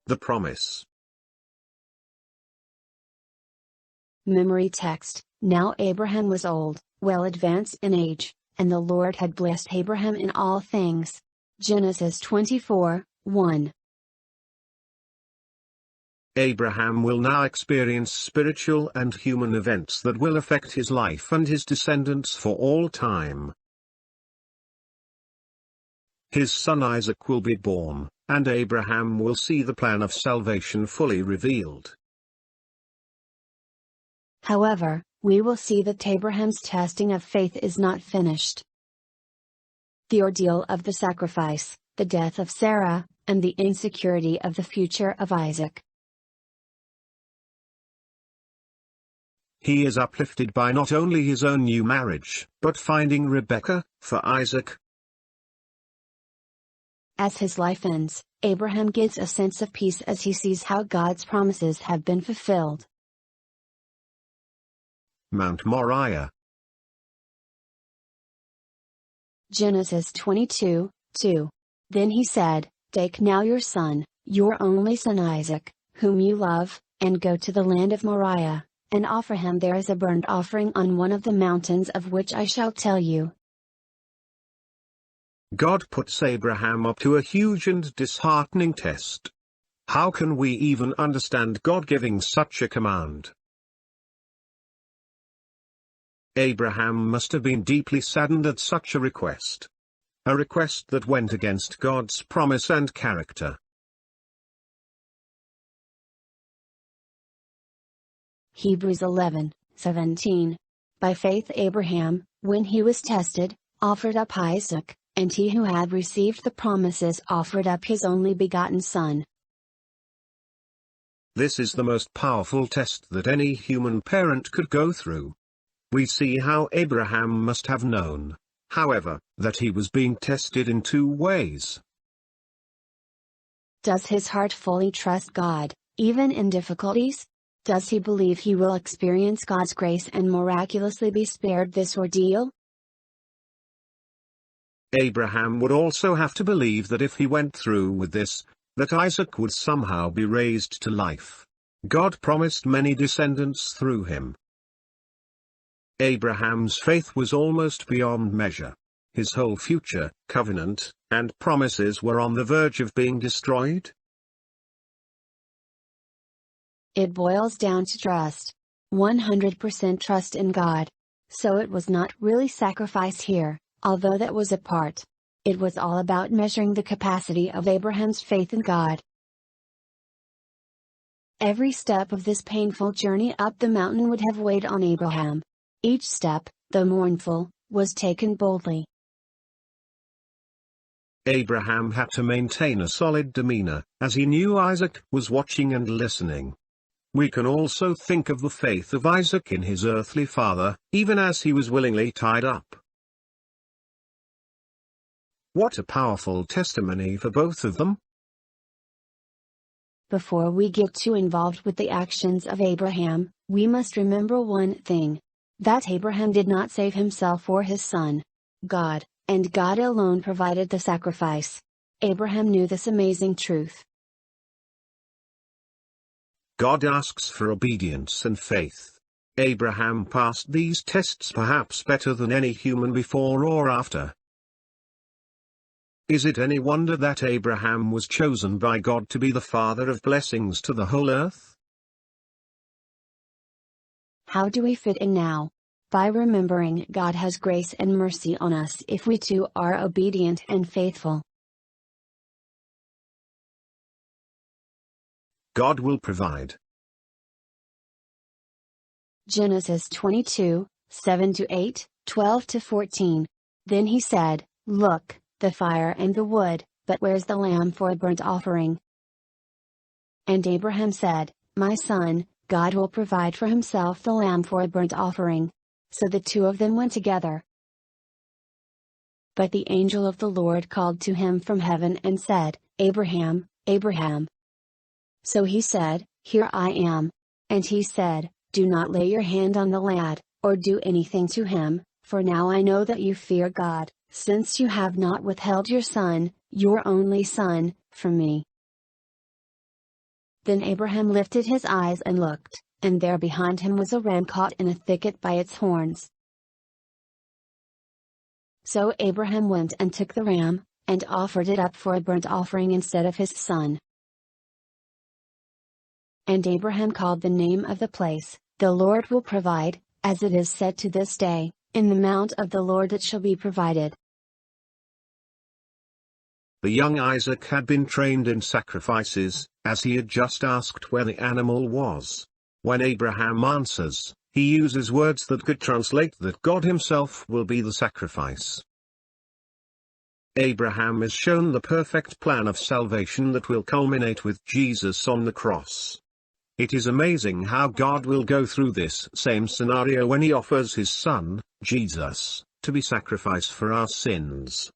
The promise. Memory text. Now Abraham was old, well advanced in age, and the Lord had blessed Abraham in all things. Genesis 24:1. Abraham will now experience spiritual and human events that will affect his life and his descendants for all time. His son Isaac will be born, and Abraham will see the plan of salvation fully revealed. However, we will see that Abraham's testing of faith is not finished. The ordeal of the sacrifice, the death of Sarah, and the insecurity of the future of Isaac. He is uplifted by not only his own new marriage, but finding Rebekah, for Isaac. As his life ends, Abraham gets a sense of peace as he sees how God's promises have been fulfilled. Mount Moriah. Genesis 22:2. Then he said, "Take now your son, your only son Isaac, whom you love, and go to the land of Moriah, and offer him there as a burnt offering on one of the mountains of which I shall tell you." God puts Abraham up to a huge and disheartening test. How can we even understand God giving such a command? Abraham must have been deeply saddened at such a request. A request that went against God's promise and character. Hebrews 11:17. By faith Abraham, when he was tested, offered up Isaac, and he who had received the promises offered up his only begotten son. This is the most powerful test that any human parent could go through. We see how Abraham must have known, however, that he was being tested in two ways. Does his heart fully trust God, even in difficulties? Does he believe he will experience God's grace and miraculously be spared this ordeal? Abraham would also have to believe that if he went through with this, that Isaac would somehow be raised to life. God promised many descendants through him. Abraham's faith was almost beyond measure. His whole future, covenant, and promises were on the verge of being destroyed. It boils down to trust. 100% trust in God. So it was not really sacrifice here, although that was a part. It was all about measuring the capacity of Abraham's faith in God. Every step of this painful journey up the mountain would have weighed on Abraham. Each step, though mournful, was taken boldly. Abraham had to maintain a solid demeanor, as he knew Isaac was watching and listening. We can also think of the faith of Isaac in his earthly father, even as he was willingly tied up. What a powerful testimony for both of them. Before we get too involved with the actions of Abraham, we must remember one thing. That Abraham did not save himself or his son. God, and God alone provided the sacrifice. Abraham knew this amazing truth. God asks for obedience and faith. Abraham passed these tests perhaps better than any human before or after. Is it any wonder that Abraham was chosen by God to be the father of blessings to the whole earth? How do we fit in now? By remembering God has grace and mercy on us if we too are obedient and faithful. God will provide. Genesis 22:7-8, 12-14. Then he said, "Look, the fire and the wood, but where's the lamb for a burnt offering?" And Abraham said, "My son, God will provide for himself the lamb for a burnt offering." So the two of them went together. But the angel of the Lord called to him from heaven and said, "Abraham, Abraham." So he said, "Here I am." And he said, "Do not lay your hand on the lad, or do anything to him, for now I know that you fear God, since you have not withheld your son, your only son, from me." Then Abraham lifted his eyes and looked, and there behind him was a ram caught in a thicket by its horns. So Abraham went and took the ram, and offered it up for a burnt offering instead of his son. And Abraham called the name of the place, "The Lord will provide," as it is said to this day, "In the mount of the Lord it shall be provided." The young Isaac had been trained in sacrifices, as he had just asked where the animal was. When Abraham answers, he uses words that could translate that God himself will be the sacrifice. Abraham is shown the perfect plan of salvation that will culminate with Jesus on the cross. It is amazing how God will go through this same scenario when he offers his son, Jesus, to be sacrificed for our sins.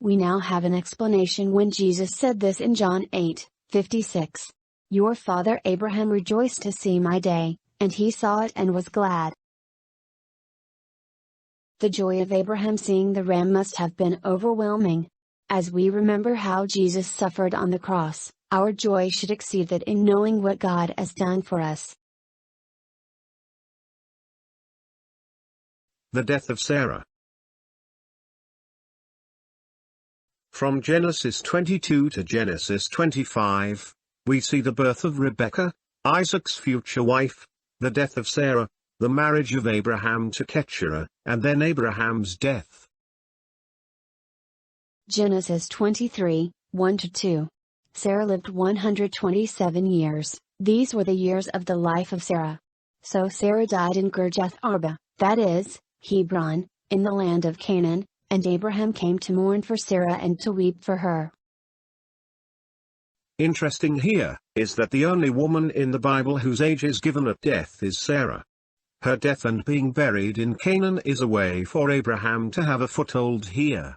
We now have an explanation when Jesus said this in John 8:56. "Your father Abraham rejoiced to see my day, and he saw it and was glad." The joy of Abraham seeing the ram must have been overwhelming. As we remember how Jesus suffered on the cross, our joy should exceed that in knowing what God has done for us. The death of Sarah. From Genesis 22 to Genesis 25, we see the birth of Rebekah, Isaac's future wife, the death of Sarah, the marriage of Abraham to Keturah, and then Abraham's death. Genesis 23, 1-2. Sarah lived 127 years, these were the years of the life of Sarah. So Sarah died in Kirjath Arba, that is, Hebron, in the land of Canaan, and Abraham came to mourn for Sarah and to weep for her. Interesting here, is that the only woman in the Bible whose age is given at death is Sarah. Her death and being buried in Canaan is a way for Abraham to have a foothold here.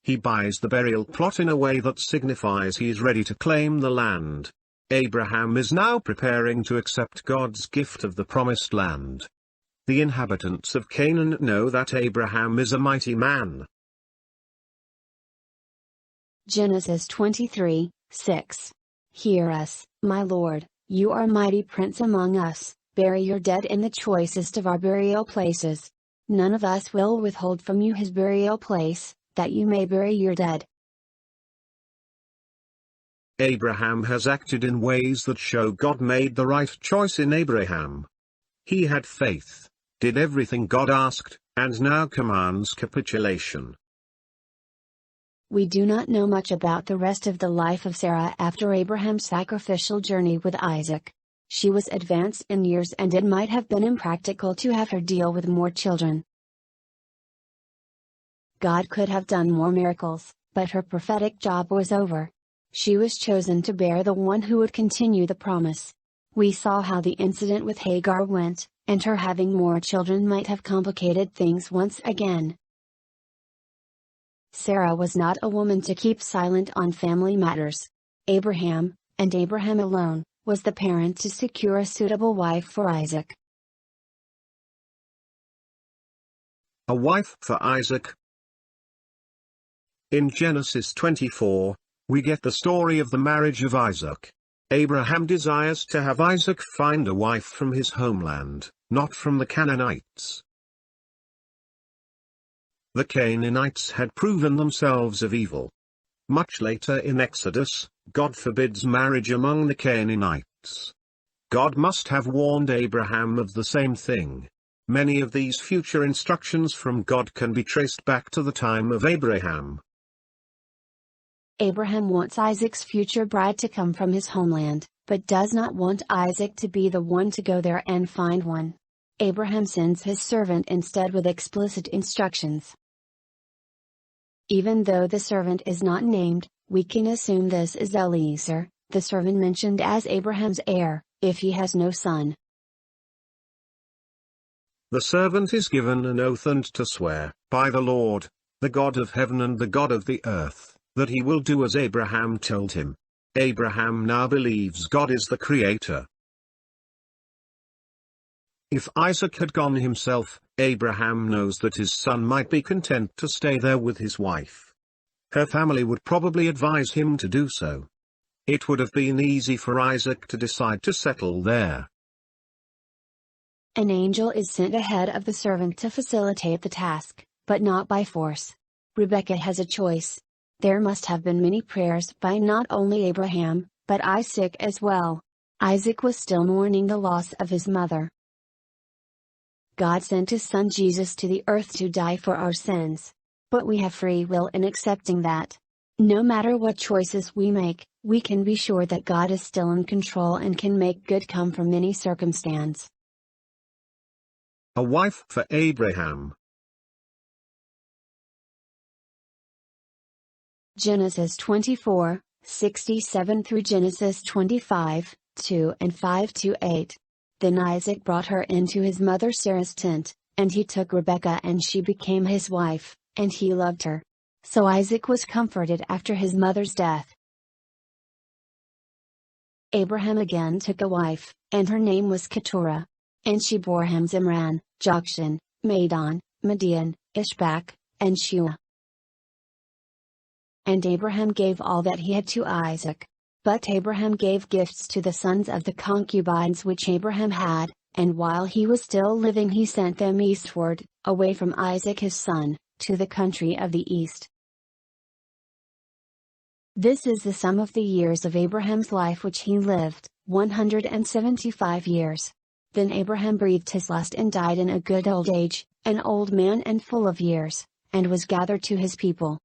He buys the burial plot in a way that signifies he is ready to claim the land. Abraham is now preparing to accept God's gift of the promised land. The inhabitants of Canaan know that Abraham is a mighty man. Genesis 23, 6. Hear us, my Lord, you are mighty prince among us, bury your dead in the choicest of our burial places. None of us will withhold from you his burial place, that you may bury your dead. Abraham has acted in ways that show God made the right choice in Abraham. He had faith, did everything God asked, and now commands capitulation. We do not know much about the rest of the life of Sarah after Abraham's sacrificial journey with Isaac. She was advanced in years and it might have been impractical to have her deal with more children. God could have done more miracles, but her prophetic job was over. She was chosen to bear the one who would continue the promise. We saw how the incident with Hagar went, and her having more children might have complicated things once again. Sarah was not a woman to keep silent on family matters. Abraham, and Abraham alone, was the parent to secure a suitable wife for Isaac. A wife for Isaac. In Genesis 24, we get the story of the marriage of Isaac. Abraham desires to have Isaac find a wife from his homeland, not from the Canaanites. The Canaanites had proven themselves of evil. Much later in Exodus, God forbids marriage among the Canaanites. God must have warned Abraham of the same thing. Many of these future instructions from God can be traced back to the time of Abraham. Abraham wants Isaac's future bride to come from his homeland, but does not want Isaac to be the one to go there and find one. Abraham sends his servant instead with explicit instructions. Even though the servant is not named, we can assume this is Eliezer, the servant mentioned as Abraham's heir, if he has no son. The servant is given an oath and to swear, by the Lord, the God of heaven and the God of the earth, that he will do as Abraham told him. Abraham now believes God is the Creator. If Isaac had gone himself, Abraham knows that his son might be content to stay there with his wife. Her family would probably advise him to do so. it would have been easy for Isaac to decide to settle there. An angel is sent ahead of the servant to facilitate the task, but not by force. Rebekah has a choice. There must have been many prayers by not only Abraham, but Isaac as well. Isaac was still mourning the loss of his mother. God sent his son Jesus to the earth to die for our sins. But we have free will in accepting that. No matter what choices we make, we can be sure that God is still in control and can make good come from any circumstance. A wife for Abraham. Genesis 24:67 through Genesis 25:2 and 5-8. Then Isaac brought her into his mother Sarah's tent, and he took Rebekah and she became his wife, and he loved her. So Isaac was comforted after his mother's death. Abraham again took a wife, and her name was Keturah. And she bore him Zimran, Jokshan, Madon, Midian, Ishbak, and Shua. And Abraham gave all that he had to Isaac. But Abraham gave gifts to the sons of the concubines which Abraham had, and while he was still living he sent them eastward, away from Isaac his son, to the country of the east. This is the sum of the years of Abraham's life which he lived, 175 years. Then Abraham breathed his last and died in a good old age, an old man and full of years, and was gathered to his people.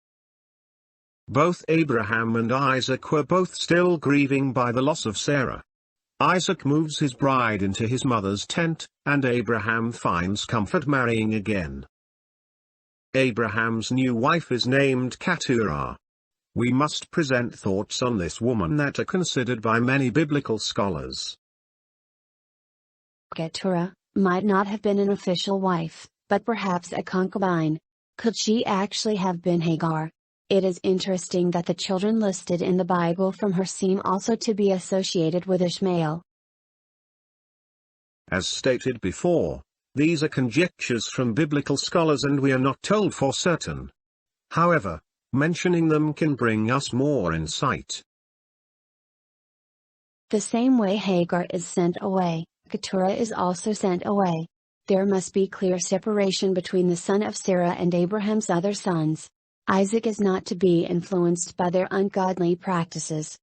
Both Abraham and Isaac were both still grieving by the loss of Sarah. Isaac moves his bride into his mother's tent, and Abraham finds comfort marrying again. Abraham's new wife is named Keturah. We must present thoughts on this woman that are considered by many biblical scholars. Keturah might not have been an official wife, but perhaps a concubine. Could she actually have been Hagar? It is interesting that the children listed in the Bible from her seem also to be associated with Ishmael. As stated before, these are conjectures from biblical scholars and we are not told for certain. However, mentioning them can bring us more insight. The same way Hagar is sent away, Keturah is also sent away. There must be clear separation between the son of Sarah and Abraham's other sons. Isaac is not to be influenced by their ungodly practices.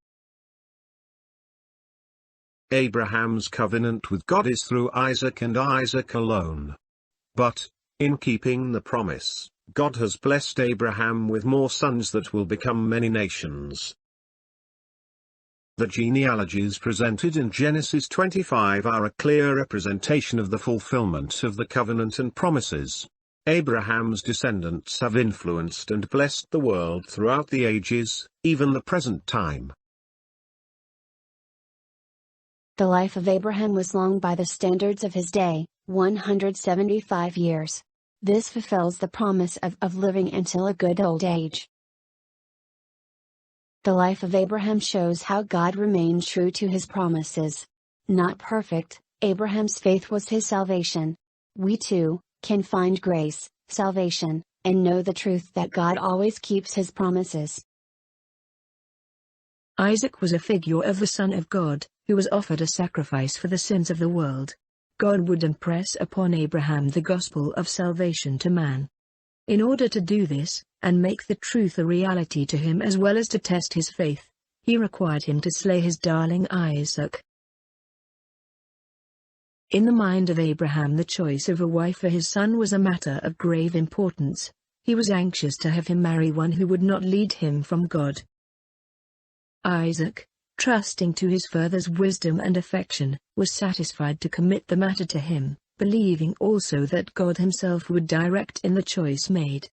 Abraham's covenant with God is through Isaac and Isaac alone. But, in keeping the promise, God has blessed Abraham with more sons that will become many nations. The genealogies presented in Genesis 25 are a clear representation of the fulfillment of the covenant and promises. Abraham's descendants have influenced and blessed the world throughout the ages, even the present time. The life of Abraham was long by the standards of his day, 175 years. This fulfills the promise of living until a good old age. The life of Abraham shows how God remained true to his promises. Not perfect, Abraham's faith was his salvation. We too can find grace, salvation, and know the truth that God always keeps his promises. Isaac was a figure of the Son of God, who was offered a sacrifice for the sins of the world. God would impress upon Abraham the gospel of salvation to man. In order to do this, and make the truth a reality to him as well as to test his faith, he required him to slay his darling Isaac. In the mind of Abraham, the choice of a wife for his son was a matter of grave importance. He was anxious to have him marry one who would not lead him from God. Isaac, trusting to his father's wisdom and affection, was satisfied to commit the matter to him, believing also that God himself would direct in the choice made.